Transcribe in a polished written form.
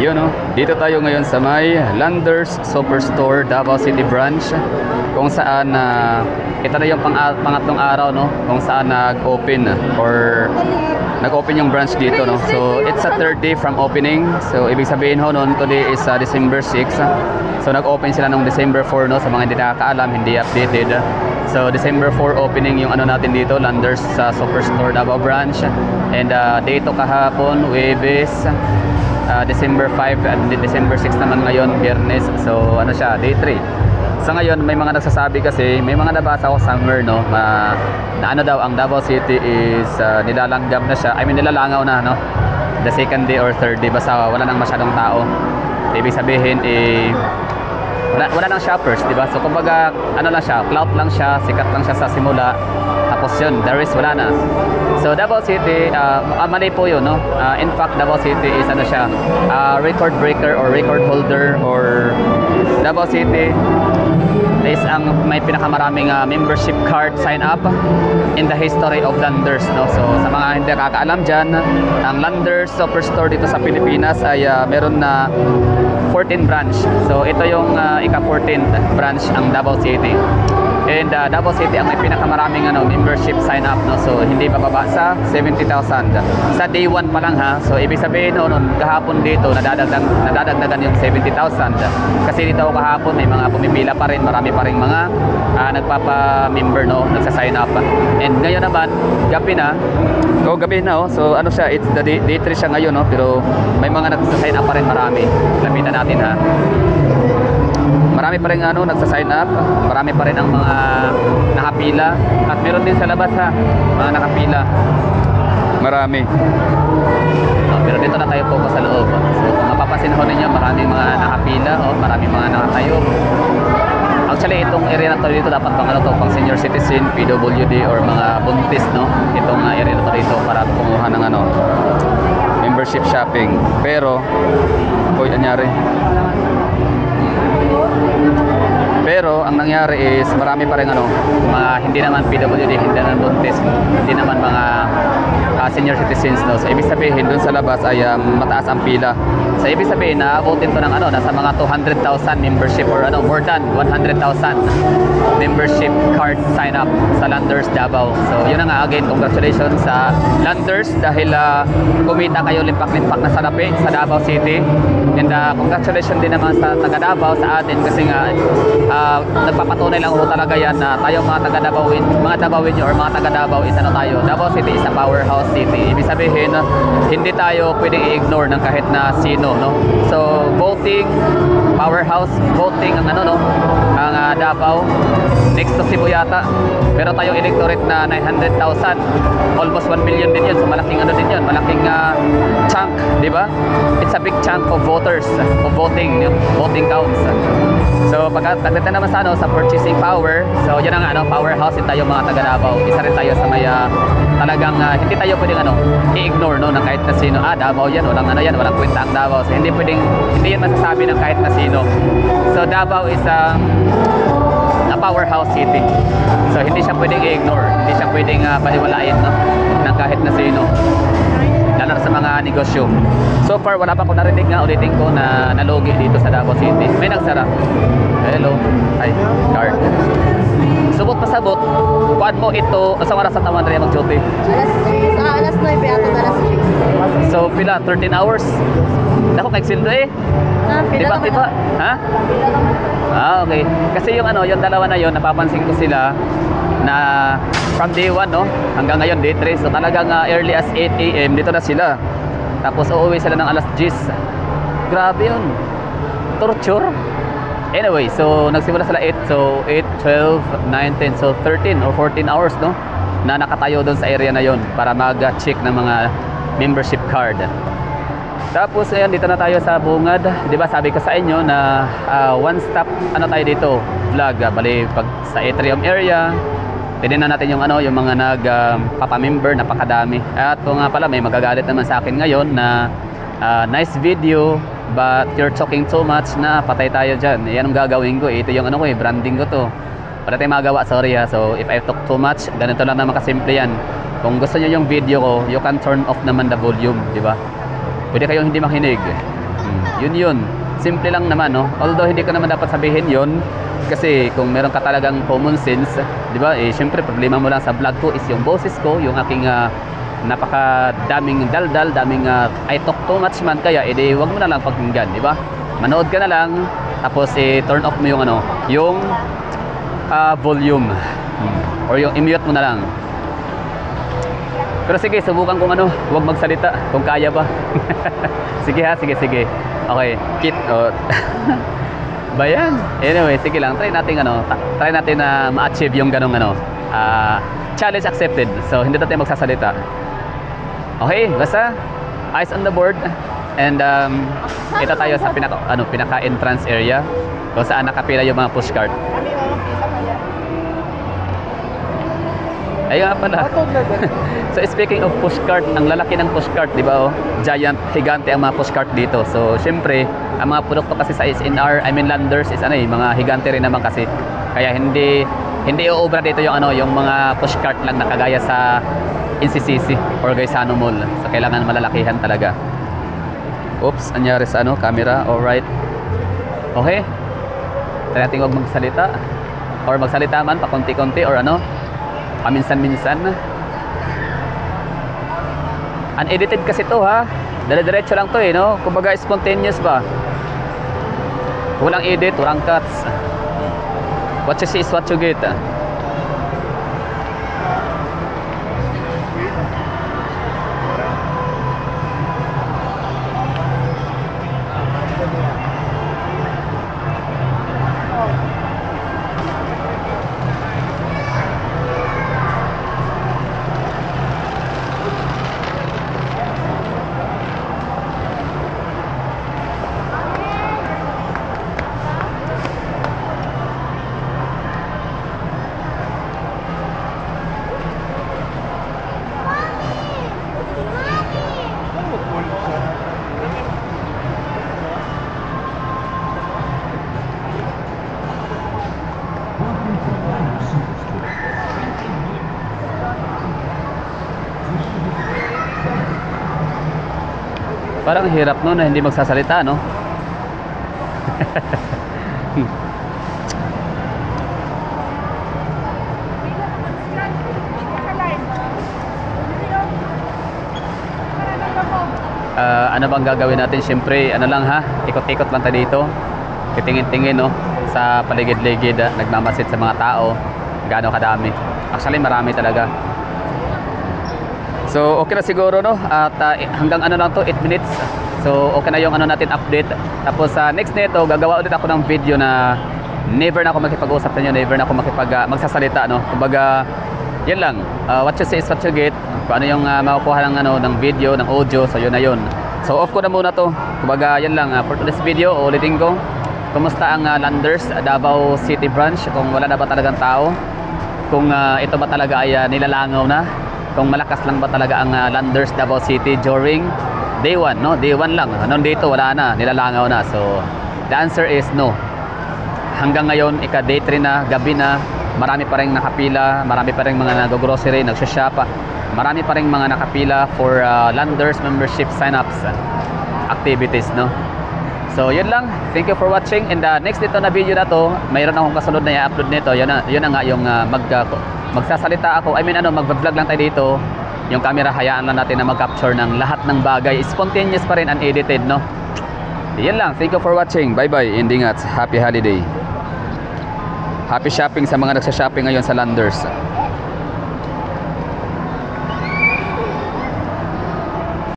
Yun oh, dito tayo ngayon sa may Landers Superstore Davao City Branch, kung saan ito na yung pangatlong araw, no, kung saan nag-open yung branch dito, no. So it's a third day from opening. So ibig sabihin ho noon, today is December 6. So nag-open sila nung December 4, no, sa mga hindi nakakaalam, hindi updated. So December 4 opening yung ano natin dito, Landers Superstore Davao Branch. And dito kahapon, Huwebes, December 5 at December 6 naman ngayon, Biyernes. So ano siya, day 3. Sa ngayon may mga nagsasabi, kasi may mga nabasa ko somewhere, no, na ano daw, ang Davao City is nilalanggam na siya. I mean nilalangaw na, no, the second day or third day, basta wala nang masyadong tao. Ibig sabihin wala nang shoppers, di ba? So kumbaga ano lang siya, clout lang siya, sikat lang siya sa simula. Tapos yun, the rest wala na. So Davao City, mali po yun, no? In fact, Davao City is ano siya, record breaker or record holder, or Davao City is ang may pinakamaraming membership card sign up in the history of Landers, no? So sa mga hindi nakakaalam dyan, ang Landers Superstore dito sa Pilipinas ay meron na 14 branch. So ito yung ika-14th branch ang Davao City. And Davao City ang may pinakamaraming membership sign up, no. So hindi bababa sa 70,000 sa day 1 pa lang, ha. So ibig sabihin noon kahapon dito nadadagdagan yung 70,000, kasi dito kahapon may mga pumipila pa rin, marami pa rin mga nagpapa-member, no, nagsa-sign up. And ngayon naman gabi na. Oh. So ano siya, it's the day 3 siya ngayon, no, pero may mga nagsa-sign up pa rin, marami. Lapitan natin, ha. Marami pa rin nagsa-sign up, marami pa rin ang mga nakapila, at meron din sa labas, ha, mga nakapila, marami. Pero dito na tayo focus sa loob. So kung mapapansin ho ninyo, maraming mga nakapila, maraming mga nakatayo. Actually itong area na to dito dapat pang senior citizen, PWD, or mga buntis, no, itong area na to dito para kumuha ng membership shopping. Pero ang nangyari is marami pa rin mga hindi naman PWD, hindi naman buntis, hindi naman mga senior citizens, no. So ibig sabihin dun sa labas ay mataas ang pila. So ibig sabihin na abutin to ng nasa mga 200,000 membership, or more than 100,000 membership card sign up sa Landers Davao. So yun na nga, again, congratulations sa Landers dahil kumita kayo limpak-limpak na salapi sa Davao City. And congratulations din naman sa taga Davao sa atin, kasi nga nagpapatunay lang ho talaga yan na tayo mga taga Davao, mga Davawin or mga taga Davao is tayo. Davao City is a powerhouse city. Ibig sabihin hindi tayo pwedeng i-ignore ng kahit na sino, no. So voting, powerhouse voting ang ang Davao. Next to Cebu yata, pero tayong electorate na 900,000, almost 1 million din yun. So malaking din yun, malaking chunk, di ba? It's a big chunk of voters, of voting counts. So pagkatagdating naman sa purchasing power, so yan ang powerhouse din tayo mga taga Davao. Isa rin tayo sa may talagang hindi tayo pwedeng i-ignore, no, ng kahit na sino. Davao yan, walang walang kwenta ang Davao. So hindi yan masasabi ng kahit na sino. So Davao is a powerhouse city. So hindi siya pwedeng i-ignore, hindi siya pwedeng baliwalain, no, ng kahit na sino, lalo sa mga negosyo. So far wala pa akong narinig nga, ulitin ko, na nalugi dito sa Davao City. May nagsara. Hello. Hi. Card. Subot pasabot. Kuan mo ito sa oras sa taman rin mag-duty. Alas 9 ato alas 6. So pila 13 hours. Dako kay sildo Diba? Ha? Okay. Kasi yung yung dalawa na yon, napapansin ko sila na from day 1, no, hanggang ngayon day 3. So talagang early as 8 AM dito na sila. Tapos uuwi sila ng alas 10. Grabe yun. Torture. Anyway, so nagsimula sila 8. So 8, 12, 9, 10. So 13 or 14 hours, no, na nakatayo doon sa area na yon para mag-check ng mga membership card. Tapos ayan, dito na tayo sa Bungad. Di ba sabi ko sa inyo na one stop tayo dito, vlog. Bali pag sa atrium area, tignan natin yung yung mga nagpapa-member, napakadami. At kung nga pala may magagalit naman sa akin ngayon na nice video but you're talking too much, na patay tayo dyan. Yan ang gagawin ko. Ito yung branding ko to. Wala tayong magawa, sorry ha. So if I talk too much, ganito lang naman kasimple yan. Kung gusto nyo yung video ko, you can turn off naman the volume, di ba? Pwede kayong hindi makinig. Yun. Simple lang naman, no? Although hindi ko naman dapat sabihin yun kasi kung meron ka talagang common sense, di ba? Eh, syempre, problema mo lang sa vlog ko is yung boses ko, yung aking napaka-daming daldal, daming I talk too much man, kaya edi wag mo na lang pakinggan, di ba? Manood ka na lang, tapos turn off mo yung yung volume. Or yung i-mute mo na lang. Pero sige, subukan kung huwag magsalita kung kaya ba. Sige ha, sige. Okay, kit. Bayan. Anyway, sige lang. Try natin na ma-achieve yung ganong challenge accepted. So, hindi natin magsasalita. Okay, basta eyes on the board. And ito tayo sa pinaka-entrance area kung saan nakapila yung mga pushcart. Ayun nga pala. So speaking of pushcart, ang lalaki ng pushcart, di ba? Giant, higante ang mga pushcart dito. So syempre, ang mga produkto kasi sa SNR, Landers is mga higante rin naman kasi. Kaya hindi uubra dito yung mga pushcart lang na kagaya sa NCCC or Gaisano Mall. So kailangan malalakihan talaga. Oops, anyari sa camera. Alright. Okay. Try natin huwag magsalita. Or magsalita man, pakunti-kunti or paminsan-minsan. Unedited kasi to ha. Dire-diretso lang to no? Kumbaga spontaneous ba? Walang edit, walang cuts. What you see is what you get. Parang hirap na hindi magsasalita, no? Ano bang gagawin natin? Siyempre, lang ha, ikot-ikot lang tayo dito. Titingin-tingin, no? Sa paligid-ligid, nagmamasid sa mga tao. Gaano kadami. Actually, marami talaga. So, okay na siguro, no? At hanggang lang to, 8 minutes. So, okay na yung natin update. Tapos, next nito, gagawa ulit ako ng video na never na ako makipag-usap sa inyo, never na ako magsasalita, no? Kumbaga, yan lang. What you say is what you get. Kung ano yung makukuha ng video, ng audio, so yun na yun. So, off ko na muna to. Kumbaga, yan lang. For today's video, ulitin ko. Kumusta ang Landers, Davao City Branch? Kung wala na ba talagang tao? Kung ito ba talaga ay nilalangaw na? Kung malakas lang ba talaga ang Landers Davao City during day 1, no? Day 1 lang. Noong dito wala na, nilalangaw na. So, the answer is no. Hanggang ngayon, day 3 na, gabi na, marami pa rin nakapila, marami pa rin mga nag-grocery, nag-shop, marami pa rin mga nakapila for Landers membership sign-ups activities, no? So, yun lang. Thank you for watching. And next dito na video na to, mayroon akong kasunod na i-upload nito. Yun na nga yung magsasalita ako. Mag-vlog lang tayo dito. Yung camera, hayaan lang natin na mag-capture ng lahat ng bagay. Spontaneous pa rin, unedited, no? Yan lang. Thank you for watching. Bye-bye. Ending at happy holiday. Happy shopping sa mga nagsa-shopping ngayon sa Landers.